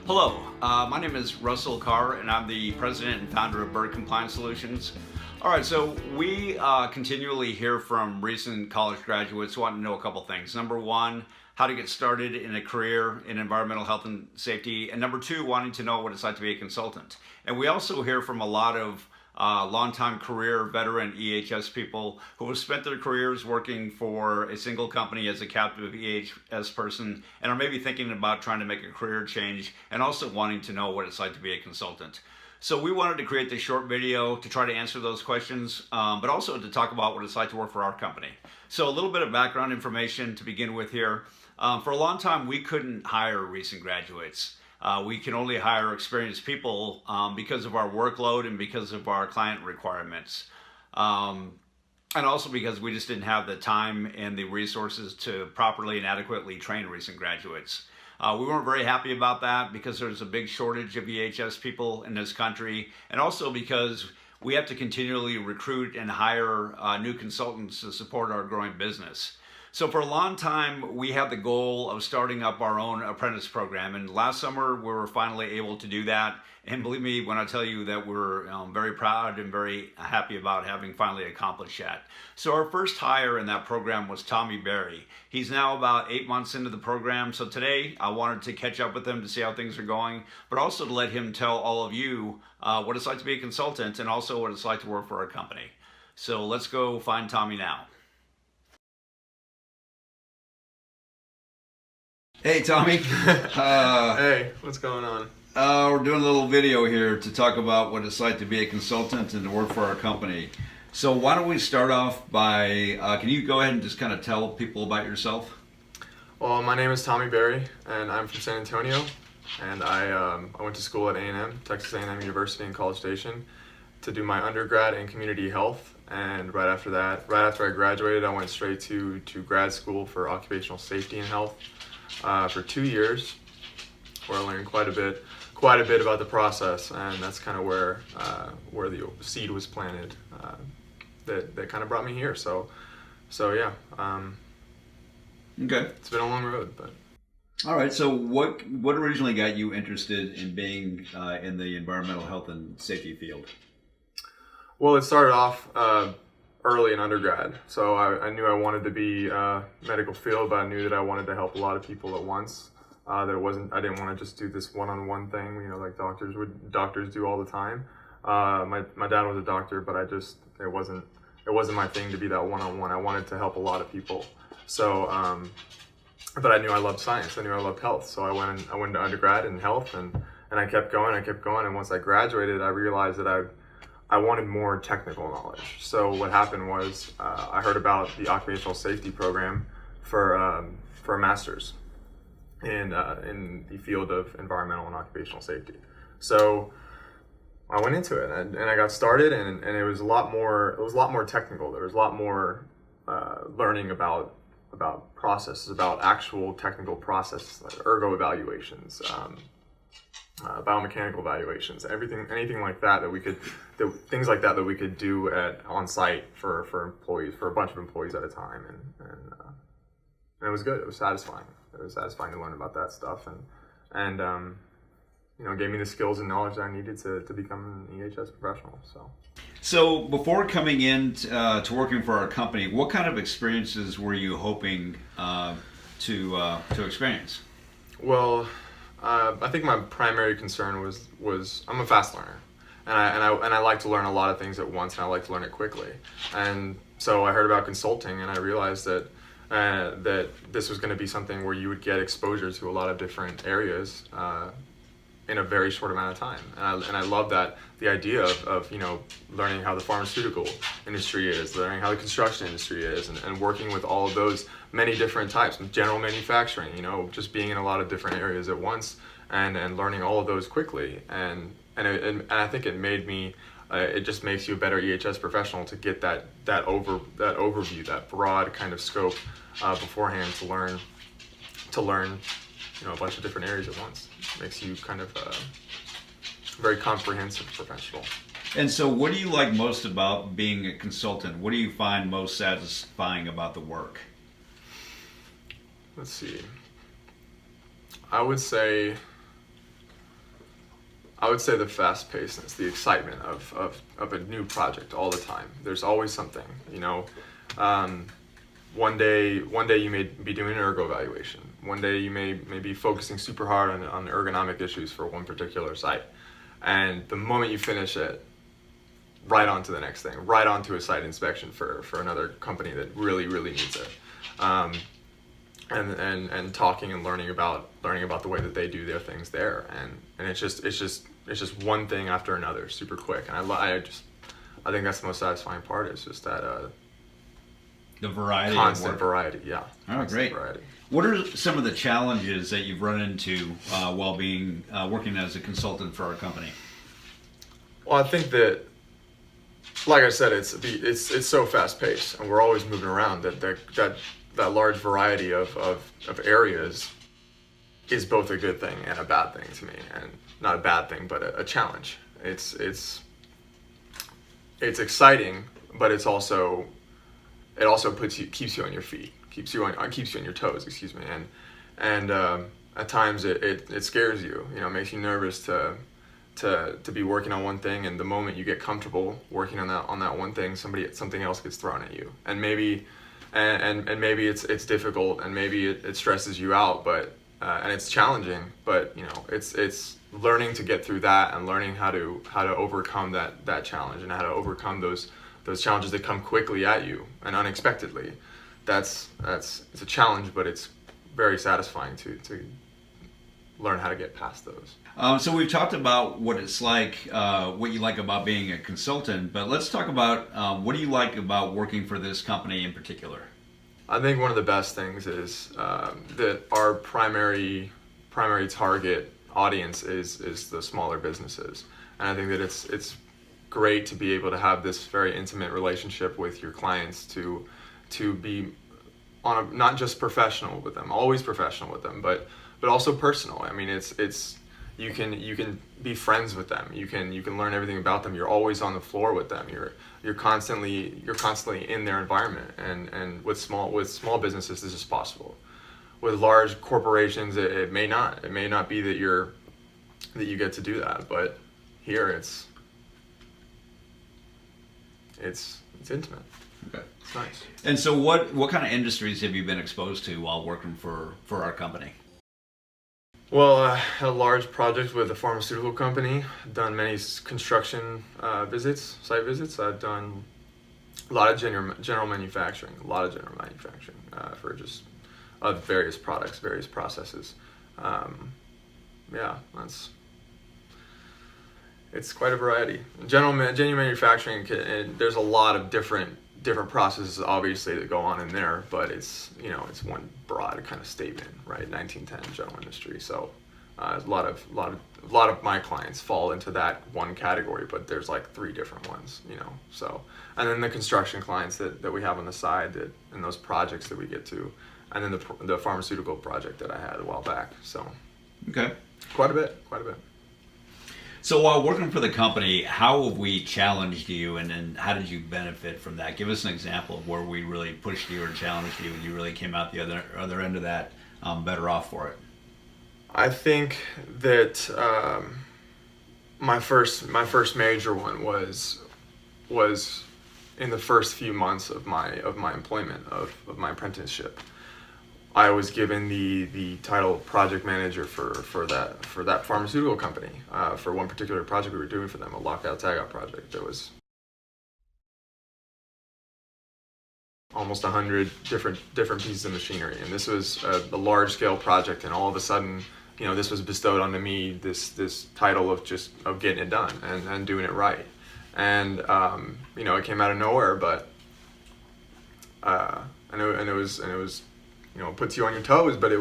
Hello, my name is Russell Carr, and I'm the president and founder of Berg Compliance Solutions. All right, so we continually hear from recent college graduates wanting to know a couple things. Number one, how to get started in a career in environmental health and safety, and number two, wanting to know what it's like to be a consultant. And we also hear from a lot of longtime career veteran EHS people who have spent their careers working for a single company as a captive EHS person and are maybe thinking about trying to make a career change and also wanting to know what it's like to be a consultant. So we wanted to create this short video to try to answer those questions, but also to talk about what it's like to work for our company. So a little bit of background information to begin with here. For a long time, we couldn't hire recent graduates. We can only hire experienced people because of our workload and because of our client requirements. And also because we just didn't have the time and the resources to properly and adequately train recent graduates. We weren't very happy about that because there's a big shortage of EHS people in this country, and also because we have to continually recruit and hire new consultants to support our growing business. So for a long time, we had the goal of starting up our own apprentice program. And last summer, we were finally able to do that. And believe me when I tell you that we're very proud and very happy about having finally accomplished that. So our first hire in that program was Tommy Berry. He's now about 8 months into the program. So today, I wanted to catch up with him to see how things are going, but also to let him tell all of you what it's like to be a consultant and also what it's like to work for our company. So let's go find Tommy now. Hey, Tommy. Hey, what's going on? We're doing a little video here to talk about what it's like to be a consultant and to work for our company. So why don't we start off by, can you go ahead and just kind of tell people about yourself? Well, my name is Tommy Berry, and I'm from San Antonio, and I went to school at A&M, Texas A&M University in College Station, to do my undergrad in community health. And right after I graduated, I went straight to grad school for occupational safety and health. For 2 years, where I learned quite a bit about the process, and that's kind of where the seed was planted that kind of brought me here. So yeah. Okay. It's been a long road, but. All right. So what originally got you interested in being in the environmental health and safety field? Well, it started off early in undergrad. So I knew I wanted to be medical field, but I knew that I wanted to help a lot of people at once. I didn't want to just do this one-on-one thing, like doctors do all the time. My dad was a doctor, but it wasn't my thing to be that one-on-one. I wanted to help a lot of people. So, but I knew I loved science. I knew I loved health. So I went into undergrad in health, and I kept going. And once I graduated, I realized that I wanted more technical knowledge. So what happened was I heard about the occupational safety program for a master's in the field of environmental and occupational safety. So I went into it and I got started, and it was a lot more technical. There was a lot more learning about processes, about actual technical processes, like ergo evaluations. Biomechanical evaluations, anything like that things like that we could do on site for employees, for a bunch of employees at a time, and it was good. It was satisfying. It was satisfying to learn about that stuff, and gave me the skills and knowledge that I needed to become an EHS professional. So before coming in to working for our company, what kind of experiences were you hoping to experience? Well, I think my primary concern was I'm a fast learner, and I like to learn a lot of things at once, and I like to learn it quickly. And so I heard about consulting, and I realized that this was going to be something where you would get exposure to a lot of different areas in a very short amount of time. And I love the idea of learning how the pharmaceutical industry is, learning how the construction industry is, and working with all of those many different types, general manufacturing, just being in a lot of different areas at once, and learning all of those quickly. And I think it made me, it just makes you a better EHS professional to get that overview, that broad kind of scope beforehand to learn a bunch of different areas at once. It makes you kind of a very comprehensive professional. And so what do you like most about being a consultant? What do you find most satisfying about the work? Let's see. I would say I would say the fast pacedness, the excitement of a new project all the time. There's always something, you know. One day you may be doing an ergo evaluation. One day you may be focusing super hard on ergonomic issues for one particular site. And the moment you finish it, right on to the next thing, right on to a site inspection for another company that really needs it. And talking and learning about the way that they do their things there, and it's just one thing after another, super quick. And I think that's the most satisfying part, is just that the variety, constant variety. Yeah. Oh, great. Variety. What are some of the challenges that you've run into while being working as a consultant for our company? Well, I think that, like I said, it's so fast paced, and we're always moving around. That large variety of areas is both a good thing and a bad thing to me, and not a bad thing, but a challenge. It's exciting, but it also keeps you on your feet, keeps you on your toes. Excuse me, and at times it scares you. You know, it makes you nervous to be working on one thing, and the moment you get comfortable working on that one thing, something else gets thrown at you, and maybe it's difficult, and maybe it stresses you out, but and it's challenging, but you know, it's learning to get through that, and learning how to overcome that challenge, and how to overcome those challenges that come quickly at you and unexpectedly. It's a challenge, but it's very satisfying to learn how to get past those. So we've talked about what it's like, what you like about being a consultant, but let's talk about what do you like about working for this company in particular? I think one of the best things is that our primary target audience is the smaller businesses, and I think that it's great to be able to have this very intimate relationship with your clients, to be not just professional with them, always professional with them, but also personal. I mean, it's you can be friends with them. You can learn everything about them. You're always on the floor with them. You're constantly in their environment. And with small businesses, this is possible. With large corporations, it may not. It may not be that you get to do that. But here, it's intimate. Okay. It's nice. And so what kind of industries have you been exposed to while working for our company? Well, I had a large project with a pharmaceutical company. I've done many construction site visits. I've done a lot of general manufacturing, for just various products, various processes. It's quite a variety. General manufacturing, there's a lot of different processes, obviously, that go on in there, but it's one broad kind of statement, right? 1910 general industry. So a lot of my clients fall into that one category, but there's like 3 different ones, you know. So, and then the construction clients that we have on the side, and those projects that we get to, and then the pharmaceutical project that I had a while back. So okay, quite a bit. So while working for the company, how have we challenged you, and then how did you benefit from that? Give us an example of where we really pushed you or challenged you, and you really came out the other end of that better off for it. I think that my first major one was in the first few months of my employment, of my apprenticeship. I was given the title project manager for that pharmaceutical company, for one particular project we were doing for them, a lockout tagout project. There was almost 100 different pieces of machinery, and this was a large scale project. And all of a sudden, you know, this was bestowed onto me, this title of getting it done and doing it right. And you know, it came out of nowhere, but and it was. You know, it puts you on your toes, but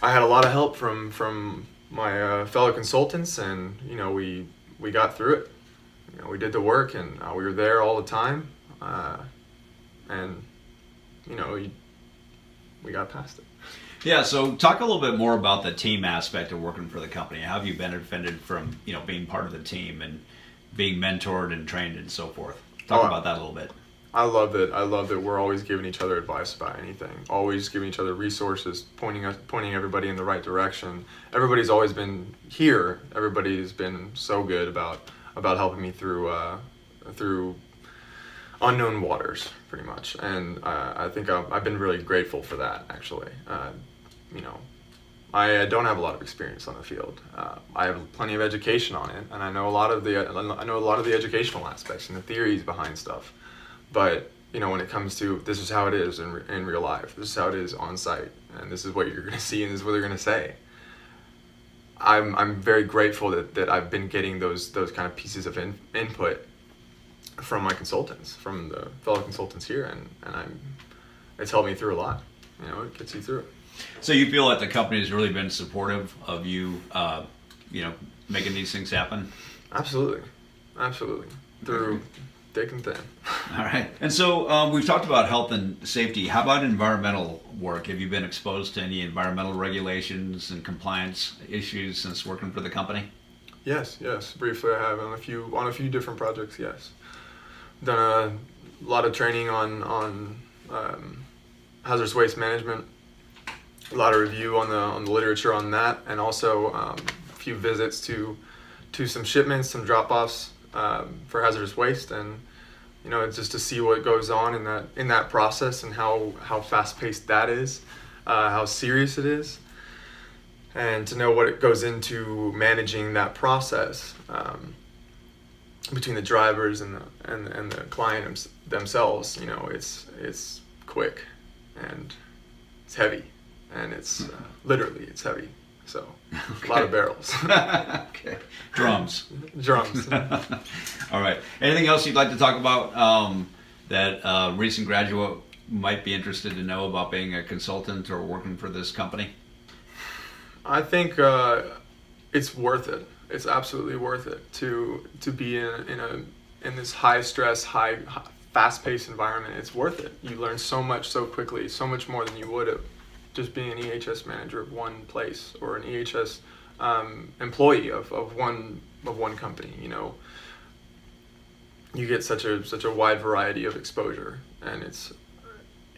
I had a lot of help from my fellow consultants, and you know, we got through it. You know, we did the work, and we were there all the time, and you know, we got past it. Yeah, so talk a little bit more about the team aspect of working for the company. How have you benefited from, being part of the team and being mentored and trained and so forth? Talk about that a little bit. I love that. I love that we're always giving each other advice about anything. Always giving each other resources, pointing everybody in the right direction. Everybody's always been here. Everybody's been so good about helping me through unknown waters, pretty much. And I think I've been really grateful for that. Actually, you know, I don't have a lot of experience on the field. I have plenty of education on it, and I know a lot of the educational aspects and the theories behind stuff. But you know, when it comes to this is how it is in real life, this is how it is on site, and this is what you're going to see, and this is what they're going to say. I'm very grateful that I've been getting those kind of pieces of input from my consultants, from the fellow consultants here, and it's helped me through a lot. You know, it gets you through it. So you feel like the company has really been supportive of you, you know, making these things happen? Absolutely, through thick and thin. All right. And so we've talked about health and safety. How about environmental work? Have you been exposed to any environmental regulations and compliance issues since working for the company? Yes. Briefly, I have on a few different projects. Yes, done a lot of training on hazardous waste management. A lot of review on the literature on that, and also a few visits to some shipments, some drop-offs for hazardous waste, and you know, it's just to see what goes on in that process and how fast-paced that is, how serious it is, and to know what it goes into managing that process between the drivers and the client themselves. You know, it's quick and it's heavy. And it's literally, it's heavy, so okay. A lot of barrels. Okay. Drums. All right. Anything else you'd like to talk about that a recent graduate might be interested to know about being a consultant or working for this company? I think it's worth it. It's absolutely worth it to be in this high stress, fast-paced environment. It's worth it. You learn so much so quickly, so much more than you would have just being an EHS manager of one place or an EHS employee of one company. You know, you get such a wide variety of exposure, and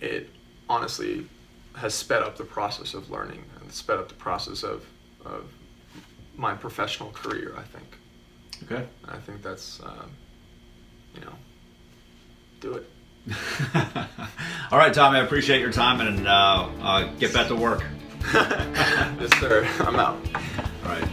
it honestly has sped up the process of learning and sped up the process of my professional career, I think. Okay. I think that's you know, do it. All right, Tom, I appreciate your time, and get back to work. Yes, sir. I'm out. All right.